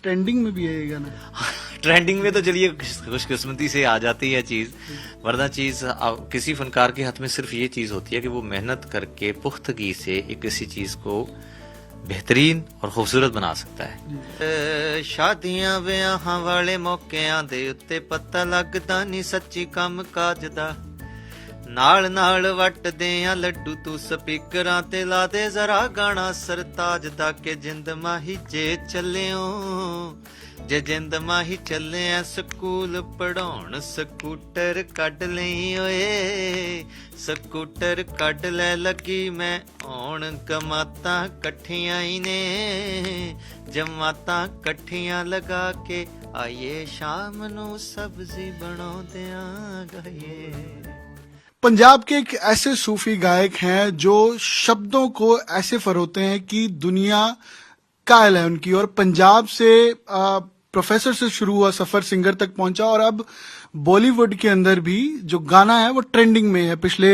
Trending में भी है ये गाना। ट्रेंडिंग में तो चलिए खुशकिस्मती से आ जाती है चीज, वरना चीज किसी फनकार के हाथ में सिर्फ ये चीज होती है कि वो मेहनत करके पुख्तगी से एक किसी चीज को बेहतरीन और खूबसूरत बना सकता है। शादियां विआहां वाले मौकिਆਂ ਦੇ ਉੱਤੇ ਪਤਾ ਲੱਗਦਾ ਨਹੀਂ ਸੱਚੀ ਕੰਮ ਕਾਜ ਦਾ, ਨਾਲ ਨਾਲ ਵੱਟਦੇ ਆ ਲੱਡੂ ਤੂੰ ਸਪੀਕਰਾਂ ਤੇ ਲਾ ਦੇ ਜ਼ਰਾ ਗਾਣਾ ਸਰਤਾਜ ਦਾ ਕਿ ਜਿੰਦ ਮਾਹੀ ਜੇ ਚੱਲਿਓ, ਜੇ ਜਿੰਦ ਮਾਹੀ ਚੱਲੇ ਆ ਸਕੂਲ ਪੜਾਉਣ ਸਕੂਟਰ ਕੱਢ ਲਈ ਓਏ, ਸਕੂਟਰ ਕੱਢ ਲੈ ਲੱਗੀ ਮੈਂ ਆਉਣ ਕਮਾਤਾਂ ਇਕੱਠੀਆਂ ਹੀ ਨੇ, ਜਮਾਤਾਂ ਇਕੱਠੀਆਂ ਲਗਾ ਕੇ ਆਈਏ ਸ਼ਾਮ ਨੂੰ ਸਬਜ਼ੀ ਬਣਾਉਂਦਿਆਂ ਗਾਈਏ। पंजाब के एक ऐसे सूफी गायक हैं जो शब्दों को ऐसे फरोते हैं कि दुनिया कायल है उनकी, और पंजाब से प्रोफेसर से शुरू हुआ सफर सिंगर तक पहुंचा और अब बॉलीवुड के अंदर भी जो गाना है वो ट्रेंडिंग में है। पिछले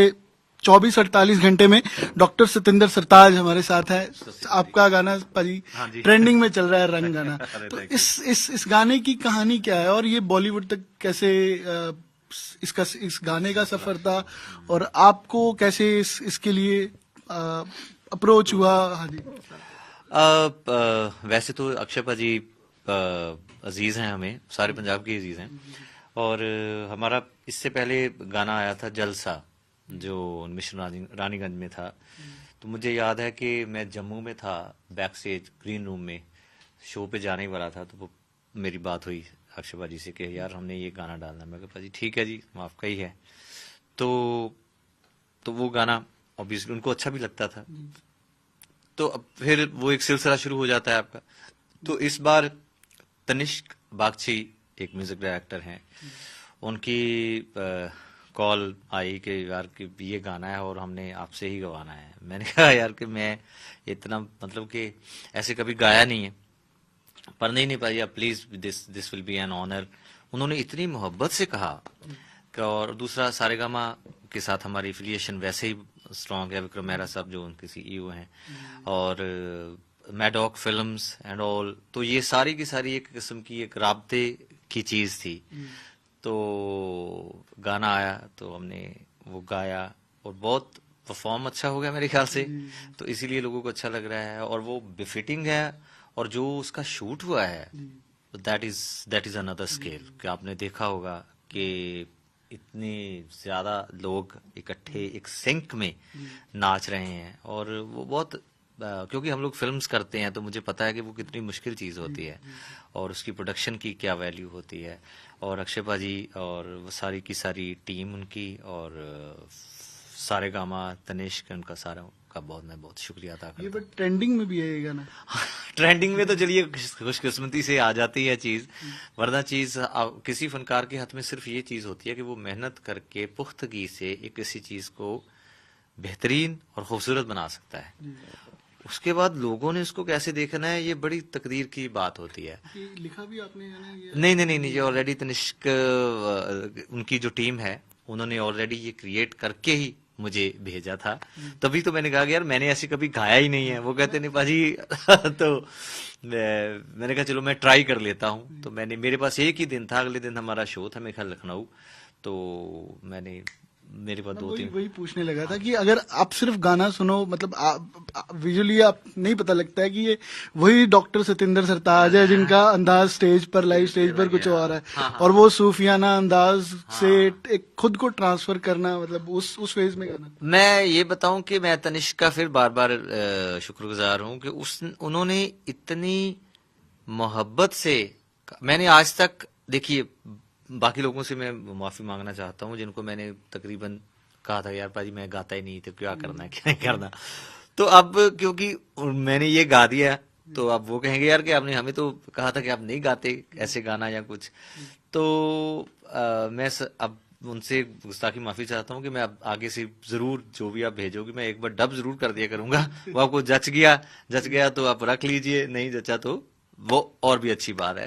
24-48 घंटे में डॉक्टर सतिंदर सरताज हमारे साथ है। आपका गाना पाजी ट्रेंडिंग में चल रहा है, रंग गाना। तो इस गाने की कहानी क्या है और ये बॉलीवुड तक कैसे इस गाने का सफर था और आपको कैसे इसके लिए अप्रोच हुआ? हाँ जी। वैसे तो अक्षय पाजी अजीज हैं, हमें सारे पंजाब के अजीज हैं, और हमारा इससे पहले गाना आया था जलसा जो मिशन रानीगंज में था। तो मुझे याद है कि मैं जम्मू में था, बैक स्टेज ग्रीन रूम में शो पे जाने वाला था, तो वो मेरी बात हुई अक्षय पाजी से कि यार हमने ये गाना डालना है। मैं कहा पाजी ठीक है जी, आपका ही है। तो वो गाना ऑब्वियसली उनको अच्छा भी लगता था, तो अब फिर वो एक सिलसिला शुरू हो जाता है आपका। तो इस बार तनिष्क बागची एक म्यूजिक डायरेक्टर हैं, उनकी कॉल आई कि यार कि ये गाना है और हमने आपसे ही गवाना है। मैंने कहा यार कि मैं इतना मतलब कि ऐसे कभी गाया नहीं है, पर नहीं पाई, आप please this will be an honour. उन्होंने इतनी मोहब्बत से कहा, और दूसरा सारेगामा के साथ हमारी एफिलिएशन वैसे ही स्ट्रॉन्ग है, विक्रम मेहरा साहब जो उनके सीईओ हैं, और मैडॉक फिल्म्स एंड ऑल, तो ये सारी की सारी एक किस्म की एक राब्ते की चीज थी। तो गाना आया तो हमने वो गाया और बहुत परफॉर्म अच्छा हो गया मेरे ख्याल से, तो इसीलिए लोगों को अच्छा लग रहा है और वो बिफिटिंग है। और जो उसका शूट हुआ है दैट इज अनदर स्केल, कि आपने देखा होगा कि इतने ज्यादा लोग इकट्ठे एक सिंक में नाच रहे हैं, और वो बहुत क्योंकि हम लोग फिल्म्स करते हैं तो मुझे पता है कि वो कितनी मुश्किल चीज होती है और उसकी प्रोडक्शन की क्या वैल्यू होती है। और अक्षय पाजी और वो सारी की सारी टीम उनकी, और सारेगामा तनिष्क, उनका सारा का मैं बहुत शुक्रिया अदा करता हूं। ये बट ट्रेंडिंग में भी है ये गाना। ट्रेंडिंग में तो चलिए खुशकिस्मती से आ जाती है चीज, वरना चीज किसी फनकार के हाथ में सिर्फ ये चीज होती है कि वो मेहनत करके पुख्तगी से एक किसी चीज को बेहतरीन और खूबसूरत बना सकता है। उसके बाद लोगों ने उसको कैसे देखना है ये बड़ी तकदीर की बात होती है। लिखा भी आपने नहीं, ये ऑलरेडी तनिष्क उनकी जो टीम है उन्होंने ऑलरेडी ये क्रिएट करके ही मुझे भेजा था। तभी तो मैंने कहा कि यार मैंने ऐसे कभी गाया ही नहीं है। वो कहते नहीं पाजी तो मैंने कहा चलो मैं ट्राई कर लेता हूँ। तो मेरे पास एक ही दिन था, अगले दिन हमारा शो था मेरे ख्याल लखनऊ, तो मैंने मेरे पास 2-3 वही पूछने लगा था कि अगर आप सिर्फ गाना सुनो, मतलब विजुअली आप नहीं पता लगता है कि ये वही डॉक्टर सतिंदर सरताज है जिनका अंदाज स्टेज पर, लाइव स्टेज पर कुछ और है, और वो सूफियाना अंदाज से एक खुद को ट्रांसफर करना, मतलब उस फेज में गाना। मैं ये बताऊं कि मैं तनिष्क का फिर बार बार शुक्रगुजार हूं कि उन्होंने इतनी मोहब्बत से, मैंने आज तक देखिए बाकी लोगों से मैं माफी मांगना चाहता हूँ जिनको मैंने तकरीबन कहा था यार पाजी मैं गाता ही नहीं, तो क्या करना है क्या नहीं करना। तो अब क्योंकि मैंने ये गा दिया तो अब वो कहेंगे यार कि आपने हमें तो कहा था कि आप नहीं गाते ऐसे गाना या कुछ। तो मैं अब उनसे गुस्ताखी माफी चाहता हूँ कि मैं अब आगे से जरूर जो भी आप भेजोगे मैं एक बार डब जरूर कर दिया करूंगा। वो आपको जच गया तो आप रख लीजिए, नहीं जचा तो वो और भी अच्छी बात है।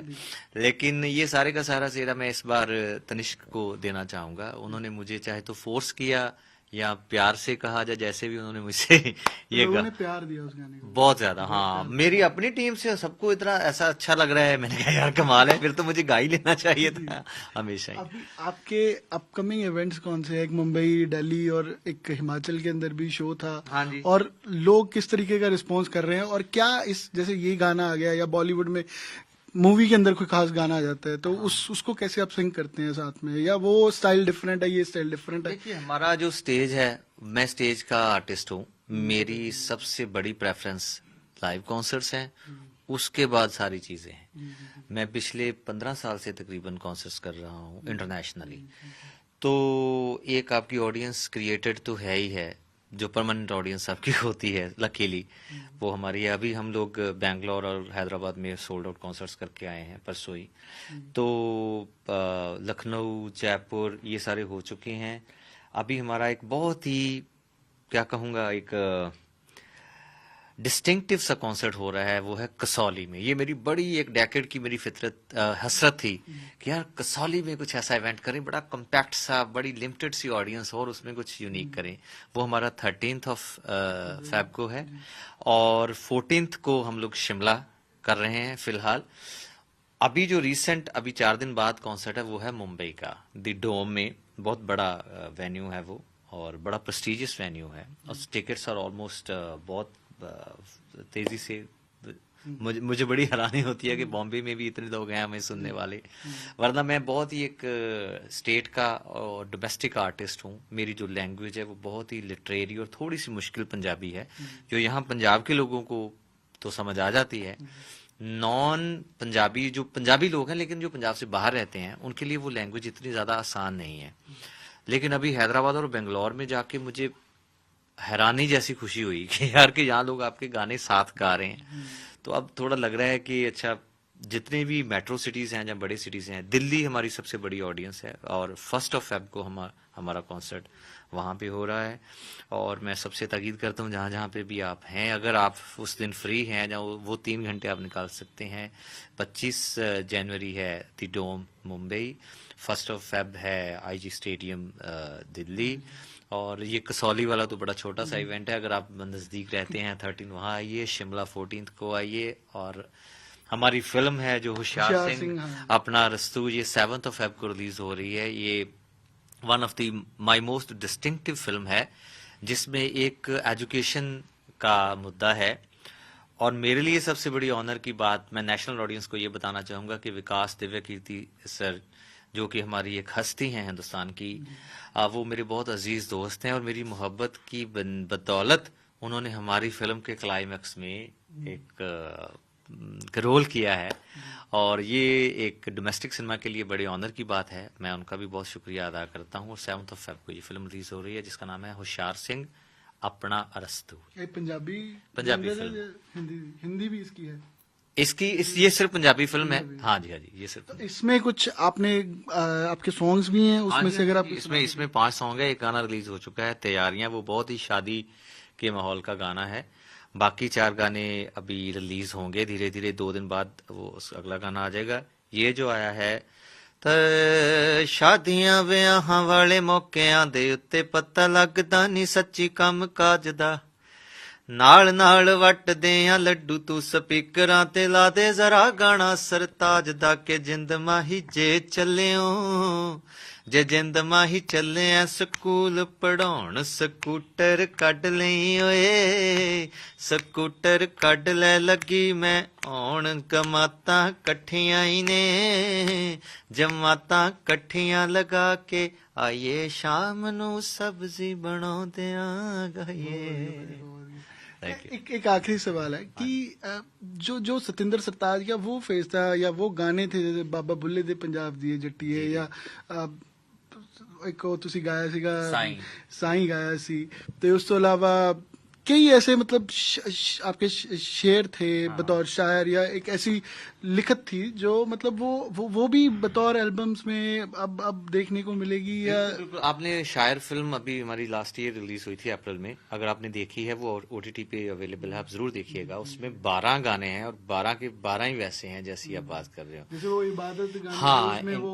लेकिन ये सारे का सारा सेरा मैं इस बार तनिष्क को देना चाहूंगा। उन्होंने मुझे चाहे तो फोर्स किया या प्यार से कहा जाए, जैसे भी उन्होंने मुझसे ये लोगों कहा, ने प्यार दिया उस गाने को। बहुत ज्यादा। हाँ, मेरी अपनी टीम से सबको इतना ऐसा अच्छा लग रहा है, मैंने कहा यार कमाल है, फिर तो मुझे गा ही लेना चाहिए था हमेशा ही। अभी आपके अपकमिंग इवेंट्स कौन से हैं? एक मुंबई, दिल्ली और एक हिमाचल के अंदर भी शो था। हाँ जी। और लोग किस तरीके का रिस्पॉन्स कर रहे हैं, और क्या इस जैसे ये गाना आ गया या बॉलीवुड में मूवी के अंदर कोई खास गाना आ जाता है तो उसको कैसे आप सिंग करते हैं साथ में, या वो स्टाइल डिफरेंट है, ये स्टाइल डिफरेंट है? देखिए, हमारा जो स्टेज है, मैं स्टेज का आर्टिस्ट हूँ, मेरी सबसे बड़ी प्रेफरेंस लाइव कॉन्सर्ट्स हैं, उसके बाद सारी चीजें हैं। मैं पिछले 15 साल से तकरीबन कॉन्सर्ट्स कर रहा हूँ इंटरनेशनली। तो एक आपकी ऑडियंस क्रिएटेड तो है ही है, जो परमानेंट ऑडियंस आपकी होती है लकीली, वो हमारी है। अभी हम लोग बैंगलोर और हैदराबाद में सोल्ड आउट कॉन्सर्ट्स करके आए हैं परसों ही। तो लखनऊ, जयपुर, ये सारे हो चुके हैं। अभी हमारा एक बहुत ही, क्या कहूँगा, एक डिस्टिंक्टिव सा कॉन्सर्ट हो रहा है, वो है कसौली में। ये मेरी बड़ी एक डेकेड की मेरी हसरत थी कि यार कसौली में कुछ ऐसा इवेंट करें, बड़ा कम्पैक्ट सा, बड़ी लिमिटेड सी ऑडियंस हो और उसमें कुछ यूनिक करें। वो हमारा 13th ऑफ फेब को है, और 14th को हम लोग शिमला कर रहे हैं फिलहाल। अभी जो रिसेंट, अभी 4 दिन बाद कॉन्सर्ट है, वो है मुंबई का द डोम में। बहुत बड़ा वेन्यू है वो, और बड़ा प्रेस्टिजियस वेन्यू है, और टिकट्स आर ऑलमोस्ट बहुत तेजी से। मुझे बड़ी हैरानी होती है कि बॉम्बे में भी इतने लोग हैं हमें सुनने वाले, वरना मैं बहुत ही एक स्टेट का और डोमेस्टिक आर्टिस्ट हूँ। मेरी जो लैंग्वेज है वो बहुत ही लिटरेरी और थोड़ी सी मुश्किल पंजाबी है, जो यहाँ पंजाब के लोगों को तो समझ आ जाती है। नॉन पंजाबी, जो पंजाबी लोग हैं लेकिन जो पंजाब से बाहर रहते हैं, उनके लिए वो लैंग्वेज इतनी ज्यादा आसान नहीं है। लेकिन अभी हैदराबाद और बेंगलोर में जाके मुझे हैरानी जैसी खुशी हुई कि यार कि यहाँ लोग आपके गाने साथ गा रहे हैं। तो अब थोड़ा लग रहा है कि अच्छा, जितने भी मेट्रो सिटीज हैं या बड़े सिटीज हैं, दिल्ली हमारी सबसे बड़ी ऑडियंस है, और 1 फेब को हमारा कॉन्सर्ट वहाँ पे हो रहा है। और मैं सबसे ताकीद करता हूँ, जहाँ जहाँ पे भी आप हैं, अगर आप उस दिन फ्री हैं, या वो 3 घंटे आप निकाल सकते हैं। 25 जनवरी है द डोम मुंबई, 1 फेब है IG स्टेडियम दिल्ली, और ये कसौली वाला तो बड़ा छोटा सा इवेंट है। अगर आप नजदीक रहते हैं 13 वहाँ आइए, शिमला 14th को आइए। और हमारी फिल्म है जो होशियार सिंह हाँ। अपना रस्तू, ये 7th फेब को रिलीज हो रही है। ये one of the my most distinctive film है, जिसमें एक एजुकेशन का मुद्दा है। और मेरे लिए सबसे बड़ी ऑनर की बात, मैं नेशनल ऑडियंस को ये बताना चाहूंगा कि विकास दिव्य कीर्ति सर, जो कि हमारी एक हस्ती हैं हिंदुस्तान की, वो मेरे बहुत अजीज दोस्त हैं, और मेरी मोहब्बत की बदौलत उन्होंने हमारी फिल्म के क्लाइमैक्स में एक रोल किया है। और ये एक डोमेस्टिक सिनेमा के लिए बड़ी ऑनर की बात है, मैं उनका भी बहुत शुक्रिया अदा करता हूँ। और 7th फेब को ये फिल्म रिलीज हो रही है, जिसका नाम है होशियार सिंह अपना अरस्तू। Punjabi Punjabi general film. है, हिंदी भी इसकी है? ये सिर्फ पंजाबी फिल्म है। हाँ जी, ये सिर्फ। तो इसमें कुछ आपने आपके सॉन्ग्स भी हैं उसमें से, अगर आप इसमें 5 सॉन्ग है। एक गाना रिलीज हो चुका है, तैयारियां, वो बहुत ही शादी के माहौल का गाना है। बाकी 4 गाने अभी रिलीज होंगे धीरे धीरे, 2 दिन बाद वो अगला गाना आ जाएगा। ये जो आया है, शादियां विआहां वाले मौकिਆਂ ਦੇ ਉੱਤੇ ਪਤਾ ਲੱਗਦਾ ਨਹੀਂ ਸੱਚੀ ਕੰਮ ਕਾਜ ਦਾ, ਨਾਲ ਨਾਲ ਵੱਟਦੇ ਆ ਲੱਡੂ ਤੂੰ ਸਪੀਕਰਾਂ ਤੇ ਲਾ ਦੇ ਜ਼ਰਾ ਗਾਣਾ ਸਰਤਾਜ ਦਾ, ਕਿ ਜਿੰਦ ਮਾਹੀ ਜੇ ਚੱਲਿਓ, ਜੇ ਜਿੰਦ ਮਾਹੀ ਚੱਲਿਆ ਸਕੂਲ ਪੜਾਉਣ, ਸਕੂਟਰ ਕੱਢ ਲਈ ਓਏ, ਸਕੂਟਰ ਕੱਢ ਲੈ ਲੱਗੀ ਮੈਂ ਆਉਣ, ਕਮਾਤਾਂ ਇਕੱਠੀਆਂ ਹੀ ਨੇ, ਜਮਾਤਾਂ ਇਕੱਠੀਆਂ ਲਗਾ ਕੇ ਆਈਏ, ਸ਼ਾਮ ਨੂੰ ਸਬਜ਼ੀ ਬਣਾਉਂਦਿਆਂ ਗਾਈਏ। एक आखिरी सवाल है कि जो सतिंदर सरताज का वो फेस था, या वो गाने थे जैसे बाबा बुल्ले दे पंजाब दिए जट्टीए, या एक ਉਹ ਤੁਸੀਂ ਗਾਇਆ ਸੀਗਾ ਸਾਈਂ ਗਾਇਆ ਸੀ, ਤੇ ਉਸ ਤੋਂ ਇਲਾਵਾ कई ऐसे मतलब आपके शेर थे बतौर शायर, या एक ऐसी लिखत थी जो मतलब वो भी बतौर एल्बम्स में अब देखने को मिलेगी? या आपने शायर फिल्म अभी हमारी लास्ट ईयर रिलीज हुई थी अप्रैल में, अगर आपने देखी है वो OTT पे अवेलेबल है, आप जरूर देखिएगा। उसमें 12 गाने हैं, और 12 के 12 ही वैसे हैं जैसी आप बात कर रहे हो। जैसे वो इबादत गाने, हाँ, उसमें वो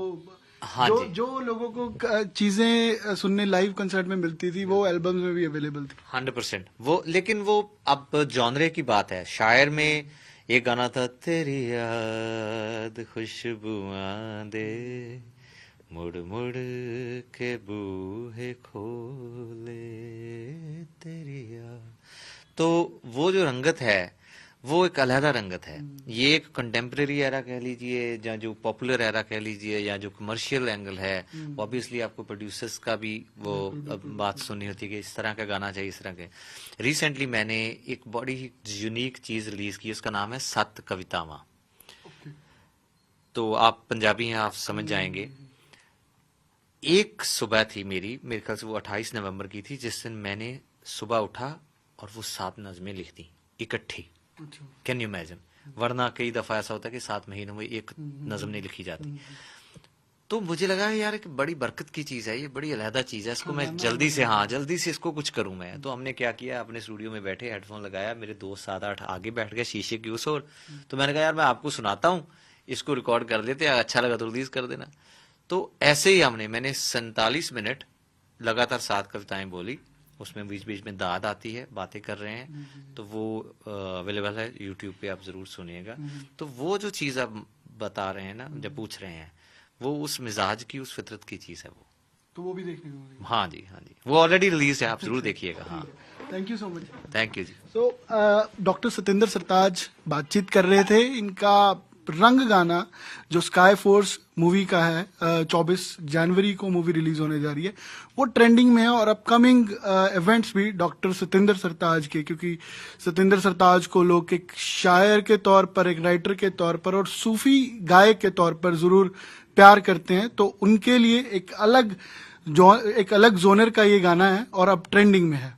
हाँ जो जी। जो लोगों को चीजें सुनने लाइव कंसर्ट में मिलती थी वो एल्बम्स में भी अवेलेबल थी। 100% वो, लेकिन वो अब जॉनरे की बात है। शायर में एक गाना था, तेरी याद खुशबुआं दे, मुड़ मुड़ के बूहे खोले, तेरी याद। तो वो जो रंगत है वो एक अलहदा रंगत है। ये एक कंटेम्प्रेरी एरा कह लीजिए, या जो पॉपुलर एरा कह लीजिए, या जो कमर्शियल एंगल है, ऑब्वियसली आपको प्रोड्यूसर्स का भी वो बात सुननी होती है कि इस तरह का गाना चाहिए, इस तरह के। रिसेंटली मैंने एक बड़ी यूनिक चीज रिलीज की, उसका नाम है सत कवितावां। तो आप पंजाबी हैं, आप समझ जाएंगे। एक सुबह थी मेरे ख्याल से वो 28 नवंबर की थी, जिस दिन मैंने सुबह उठा और वो 7 नज़में लिख दी इकट्ठी। Can you imagine? वरना कई दफा ऐसा होता है कि 7 महीनों में एक नज़म नहीं लिखी जाती। तो मुझे लगा यार एक बड़ी बरकत की चीज है, ये बड़ी अलहदा चीज है, इसको मैं जल्दी से इसको कुछ करूं मैं। तो हमने क्या किया, अपने स्टूडियो में बैठे, हेडफोन लगाया, मेरे दोस्त 7-8 आगे बैठ गए शीशे की उस ओर। तो मैंने कहा यार मैं आपको सुनाता हूँ, इसको रिकॉर्ड कर लेते हैं, अच्छा लगा तो रिलीज कर देना। तो ऐसे ही मैंने 47 मिनट लगातार 7 कविताएं बोली। उसमें बीच बीच में दाद आती है, बातें कर रहे हैं, तो वो अवेलेबल है यूट्यूब पे, आप जरूर सुनिएगा। तो वो जो चीज आप बता रहे हैं ना, जब पूछ रहे हैं, वो उस मिजाज की, उस फितरत की चीज है वो। तो वो भी देखने को मिलेगी। हाँ जी, हाँ जी, वो ऑलरेडी रिलीज है, आप जरूर देखिएगा। हाँ, thank you so much. Thank you जी। सो डॉक्टर सतेंद्र सरताज बातचीत कर रहे थे। इनका रंग गाना जो स्काई फोर्स मूवी का है, 24 जनवरी को मूवी रिलीज होने जा रही है, वो ट्रेंडिंग में है। और अपकमिंग इवेंट्स भी डॉक्टर सतेंद्र सरताज के, क्योंकि सतेंद्र सरताज को लोग एक शायर के तौर पर, एक राइटर के तौर पर और सूफी गायक के तौर पर जरूर प्यार करते हैं, तो उनके लिए एक अलग जोनर का ये गाना है और अब ट्रेंडिंग में है।